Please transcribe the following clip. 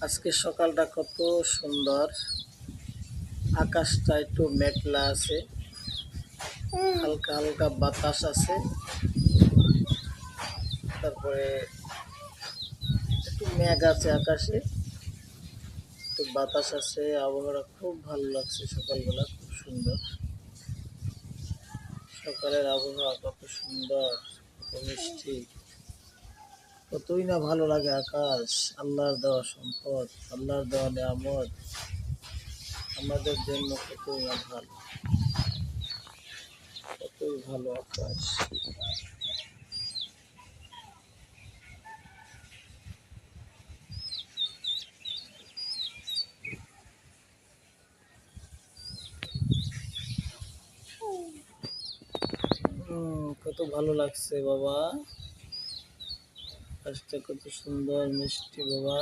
আজকে সকালটা কত সুন্দর, আকাশটা একটু মেঘলা আছে, হালকা হালকা বাতাস আছে, তারপরে একটু মেঘ আছে আকাশে, একটু বাতাস আছে, আবহাওয়া খুব ভালো লাগছে। সকালবেলা খুব সুন্দর, সকালের আবহাওয়া কত সুন্দর, কত মিষ্টি, কতই না ভালো লাগে। আকাশ আল্লাহর দেওয়া সম্পদ, আল্লাহর দেওয়া নিয়ামত, আমাদের জন্য কতই না ভালো, কতই ভালো আকাশ। কত ভালো লাগছে বাবা, আকাশটা কত সুন্দর মিষ্টি বাবা।